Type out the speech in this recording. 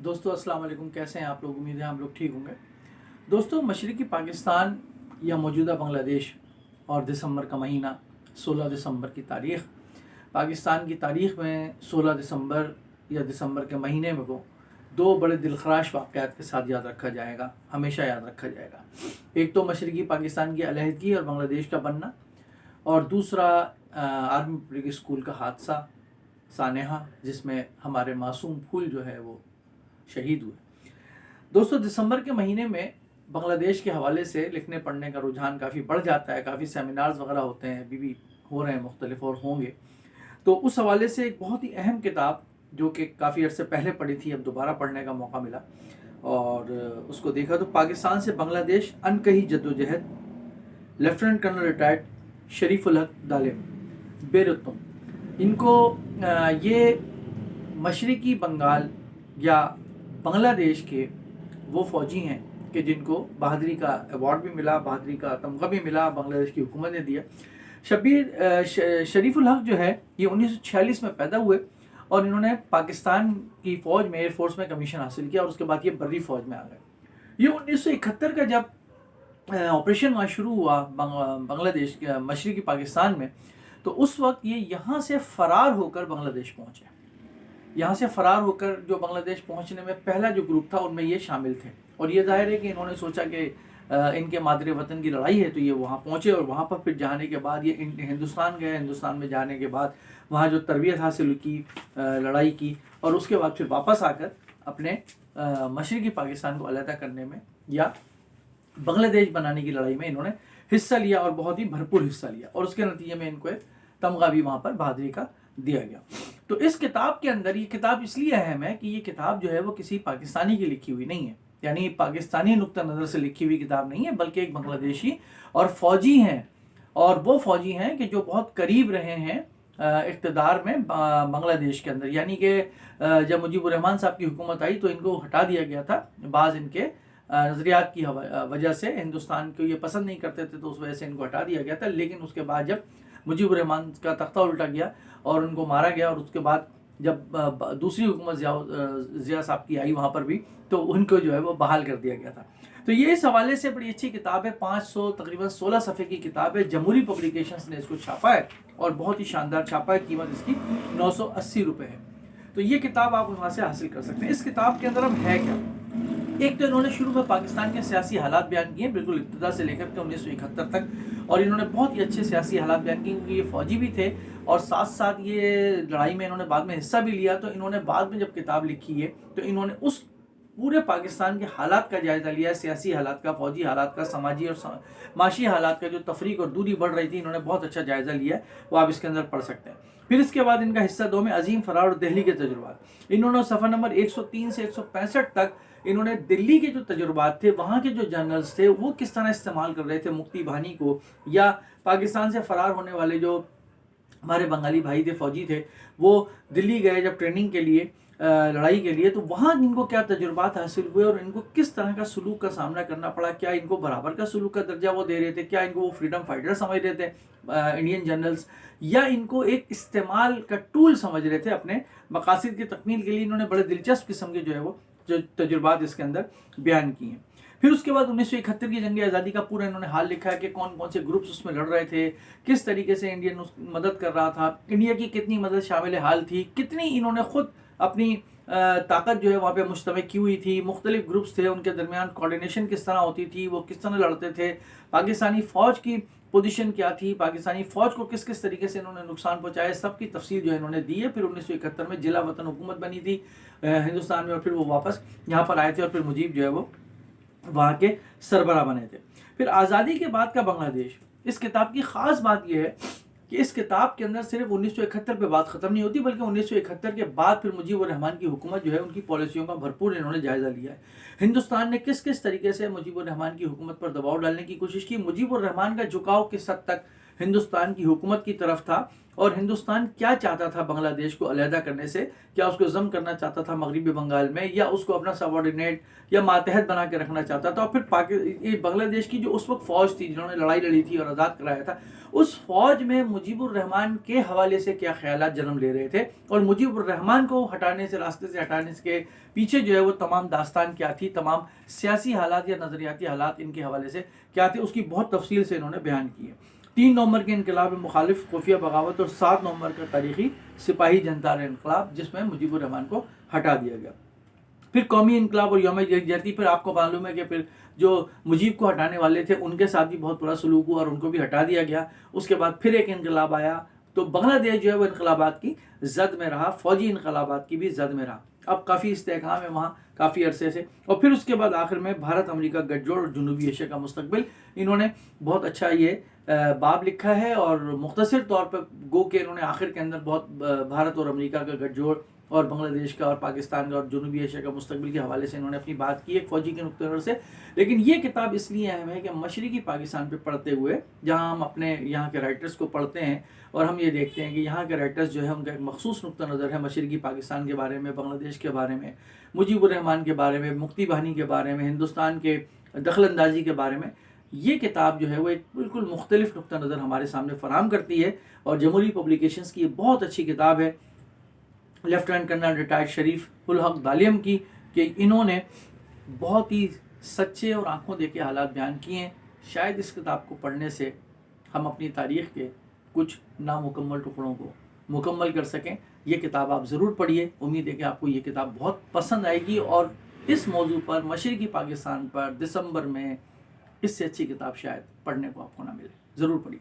دوستو السلام علیکم، کیسے ہیں آپ لوگ؟ امید ہے آپ لوگ ٹھیک ہوں گے۔ دوستو، مشرقی پاکستان یا موجودہ بنگلہ دیش اور دسمبر کا مہینہ 16 دسمبر کی تاریخ، پاکستان کی تاریخ میں 16 دسمبر یا دسمبر کے مہینے میں کو دو بڑے دلخراش واقعات کے ساتھ یاد رکھا جائے گا، ہمیشہ یاد رکھا جائے گا۔ ایک تو مشرقی پاکستان کی علیحدگی اور بنگلہ دیش کا بننا، اور دوسرا آرمی پبلک اسکول کا حادثہ سانحہ، جس میں ہمارے معصوم پھول جو ہے وہ شہید ہوئے۔ دوستو، دسمبر کے مہینے میں بنگلہ دیش کے حوالے سے لکھنے پڑھنے کا رجحان کافی بڑھ جاتا ہے، کافی سیمینارز وغیرہ ہوتے ہیں، ابھی بھی ہو رہے ہیں مختلف اور ہوں گے۔ تو اس حوالے سے ایک بہت ہی اہم کتاب جو کہ کافی عرصے پہلے پڑھی تھی، اب دوبارہ پڑھنے کا موقع ملا اور اس کو دیکھا تو پاکستان سے بنگلہ دیش انکہی جدوجہد، لیفٹیننٹ کرنل ریٹائرڈ شریف الحق دالے بیرتم۔ ان کو یہ مشرقی بنگال یا بنگلہ دیش کے وہ فوجی ہیں کہ جن کو بہادری کا ایوارڈ بھی ملا، بہادری کا تمغہ بھی ملا، بنگلہ دیش کی حکومت نے دیا۔ شریف الحق جو ہے یہ 1946 میں پیدا ہوئے اور انہوں نے پاکستان کی فوج میں، ایئر فورس میں کمیشن حاصل کیا اور اس کے بعد یہ بری فوج میں آ گئے۔ یہ 1971 کا جب آپریشن وہاں شروع ہوا بنگلہ دیش کے مشرقی پاکستان میں، تو اس وقت یہ یہاں سے فرار ہو کر بنگلہ دیش پہنچے۔ یہاں سے فرار ہو کر جو بنگلہ دیش پہنچنے میں پہلا جو گروپ تھا ان میں یہ شامل تھے، اور یہ ظاہر ہے کہ انہوں نے سوچا کہ ان کے مادر وطن کی لڑائی ہے، تو یہ وہاں پہنچے اور وہاں پر پھر جانے کے بعد یہ ہندوستان گئے۔ ہندوستان میں جانے کے بعد وہاں جو تربیت حاصل کی، لڑائی کی، اور اس کے بعد پھر واپس آ کر اپنے مشرقی پاکستان کو علیحدہ کرنے میں یا بنگلہ دیش بنانے کی لڑائی میں انہوں نے حصہ لیا اور بہت ہی بھرپور حصہ لیا، اور اس کے نتیجے میں ان کو ایک تمغہ بھی وہاں پر بہادری کا دیا گیا۔ تو اس کتاب کے اندر، یہ کتاب اس لیے اہم ہے کہ یہ کتاب جو ہے وہ کسی پاکستانی کی لکھی ہوئی نہیں ہے، یعنی پاکستانی نقطہ نظر سے لکھی ہوئی کتاب نہیں ہے، بلکہ ایک بنگلہ دیشی اور فوجی ہیں، اور وہ فوجی ہیں کہ جو بہت قریب رہے ہیں اقتدار میں بنگلہ دیش کے اندر، یعنی کہ جب مجیب الرحمان صاحب کی حکومت آئی تو ان کو ہٹا دیا گیا تھا، بعض ان کے نظریات کی وجہ سے ہندوستان کو یہ پسند نہیں کرتے تھے، تو اس وجہ سے ان کو ہٹا دیا گیا تھا۔ لیکن اس کے بعد جب مجیب الرحمان کا تختہ الٹا گیا اور ان کو مارا گیا، اور اس کے بعد جب دوسری حکومت ضیاء صاحب کی آئی وہاں پر بھی، تو ان کو جو ہے وہ بحال کر دیا گیا تھا۔ تو یہ اس حوالے سے بڑی اچھی کتاب ہے، 500 تقریباً 16 صفحے کی کتاب ہے، جمہوری پبلیکیشنز نے اس کو چھاپا ہے اور بہت ہی شاندار چھاپا ہے، قیمت اس کی 980 روپے ہے۔ تو یہ کتاب آپ وہاں سے حاصل کر سکتے ہیں۔ اس کتاب کے اندر اب ہے کیا؟ ایک تو انہوں نے شروع میں پاکستان کے سیاسی حالات بیان کیے، بالکل ابتدا سے لے کر کے 1971 تک، اور انہوں نے بہت ہی اچھے سیاسی حالات بیان کیے، کیونکہ یہ فوجی بھی تھے اور ساتھ ساتھ یہ لڑائی میں انہوں نے بعد میں حصہ بھی لیا۔ تو انہوں نے بعد میں جب کتاب لکھی ہے تو انہوں نے اس پورے پاکستان کے حالات کا جائزہ لیا ہے، سیاسی حالات کا، فوجی حالات کا، سماجی اور معاشی حالات کا، جو تفریق اور دوری بڑھ رہی تھی، انہوں نے بہت اچھا جائزہ لیا ہے، وہ آپ اس کے اندر پڑھ سکتے ہیں۔ پھر اس کے بعد ان کا حصہ 2 میں عظیم فرار اور دہلی کے تجربات، انہوں نے صفحہ نمبر 103 سے 165 تک انہوں نے دلی کے جو تجربات تھے، وہاں کے جو جنرلز تھے وہ کس طرح استعمال کر رہے تھے مفتی بھانی کو، یا پاکستان سے فرار ہونے والے جو ہمارے بنگالی بھائی تھے، فوجی تھے، وہ دلی گئے جب ٹریننگ کے لیے، لڑائی کے لیے، تو وہاں ان کو کیا تجربات حاصل ہوئے اور ان کو کس طرح کا سلوک کا سامنا کرنا پڑا، کیا ان کو برابر کا سلوک کا درجہ وہ دے رہے تھے، کیا ان کو وہ فریڈم فائٹر سمجھ رہے تھے انڈین جنرلز، یا ان کو ایک استعمال کا ٹول سمجھ رہے تھے اپنے مقاصد کی تکمیل کے لیے۔ انہوں نے بڑے دلچسپ قسم کے جو ہے وہ جو تجربات اس کے اندر بیان کیے ہیں۔ پھر اس کے بعد 1971 کی جنگ آزادی کا پورا انہوں نے حال لکھا ہے کہ کون کون سے گروپس اس میں لڑ رہے تھے، کس طریقے سے انڈین مدد کر رہا تھا، انڈیا کی کتنی مدد شامل حال تھی، کتنی انہوں نے خود اپنی طاقت جو ہے وہاں پہ مجتمع کی ہوئی تھی، مختلف گروپس تھے، ان کے درمیان کوارڈینیشن کس طرح ہوتی تھی، وہ کس طرح لڑتے تھے، پاکستانی فوج کی پوزیشن کیا تھی، پاکستانی فوج کو کس کس طریقے سے انہوں نے نقصان پہنچایا، سب کی تفصیل جو ہے انہوں نے دی ہے۔ پھر 1971 میں جلا وطن حکومت بنی تھی ہندوستان میں، اور پھر وہ واپس یہاں پر آئے تھے، اور پھر مجیب جو ہے وہ وہاں کے سربراہ بنے تھے۔ پھر آزادی کے بعد کا بنگلہ دیش، اس کتاب کی خاص بات یہ ہے کہ اس کتاب کے اندر صرف 1971 پہ بات ختم نہیں ہوتی، بلکہ 1971 کے بعد پھر مجیب الرحمان کی حکومت جو ہے ان کی پالیسیوں کا بھرپور انہوں نے جائزہ لیا ہے۔ ہندوستان نے کس کس طریقے سے مجیب الرحمان کی حکومت پر دباؤ ڈالنے کی کوشش کی، مجیب الرحمان کا جھکاؤ کس حد تک ہندوستان کی حکومت کی طرف تھا اور ہندوستان کیا چاہتا تھا بنگلہ دیش کو علیحدہ کرنے سے. کیا اس کو ضم کرنا چاہتا تھا مغربی بنگال میں, یا اس کو اپنا سبارڈینیٹ یا ماتحت بنا کے رکھنا چاہتا تھا. اور پھر بنگلہ دیش کی جو اس وقت فوج تھی جنہوں نے لڑائی لڑی تھی اور آزاد کرایا تھا, اس فوج میں مجیب الرحمان کے حوالے سے کیا خیالات جنم لے رہے تھے, اور مجیب الرحمان کو ہٹانے سے, راستے سے ہٹانے کے پیچھے جو ہے وہ تمام داستان کیا تھی, تمام سیاسی حالات یا نظریاتی حالات ان کے حوالے سے کیا تھے, اس کی بہت تفصیل سے انہوں نے بیان کی ہے. 3 نومبر کے انقلاب مخالف خفیہ بغاوت اور 7 نومبر کا تاریخی سپاہی جنتار انقلاب جس میں مجیب الرحمان کو ہٹا دیا گیا. پھر قومی انقلاب اور یوم یکجہتی پر آپ کو معلوم ہے کہ پھر جو مجیب کو ہٹانے والے تھے ان کے ساتھ بھی بہت برا سلوک ہوا اور ان کو بھی ہٹا دیا گیا. اس کے بعد پھر ایک انقلاب آیا, تو بنگلہ دیش جو ہے وہ انقلابات کی زد میں رہا, فوجی انقلابات کی بھی زد میں رہا. اب کافی استحکام ہے وہاں کافی عرصے سے. اور پھر اس کے بعد آخر میں بھارت امریکہ گٹھ جوڑ اور جنوبی ایشیا کا مستقبل, انہوں نے بہت اچھا یہ باب لکھا ہے, اور مختصر طور پر گو کہ انہوں نے آخر کے اندر بہت بھارت اور امریکہ کا گٹھ جوڑ اور بنگلہ دیش کا اور پاکستان کا اور جنوبی ایشیا کا مستقبل کے حوالے سے انہوں نے اپنی بات کی ایک فوجی کے نقطہ نظر سے. لیکن یہ کتاب اس لیے اہم ہے کہ مشرقی پاکستان پہ پڑھتے ہوئے جہاں ہم اپنے یہاں کے رائٹرز کو پڑھتے ہیں اور ہم یہ دیکھتے ہیں کہ یہاں کے رائٹرز جو ہے ان کا ایک مخصوص نقطہ نظر ہے مشرقی پاکستان کے بارے میں, بنگلہ دیش کے بارے میں, مجیب الرحمان کے بارے میں, مکتی بہانی کے بارے میں, ہندوستان کے دخل اندازی کے بارے میں. یہ کتاب جو ہے وہ ایک بالکل مختلف نقطہ نظر ہمارے سامنے فراہم کرتی ہے, اور جمہوری پبلیکیشنز کی یہ بہت اچھی کتاب ہے لیفٹیننٹ کرنل ریٹائرڈ شریف الحق دالیم کی, کہ انہوں نے بہت ہی سچے اور آنکھوں دیکھے حالات بیان کیے ہیں. شاید اس کتاب کو پڑھنے سے ہم اپنی تاریخ کے کچھ نامکمل ٹکڑوں کو مکمل کر سکیں. یہ کتاب آپ ضرور پڑھیے, امید ہے کہ آپ کو یہ کتاب بہت پسند آئے گی, اور اس موضوع پر مشرقی پاکستان پر دسمبر میں اس سے اچھی کتاب شاید پڑھنے کو آپ کو نہ ملے. ضرور پڑھیے.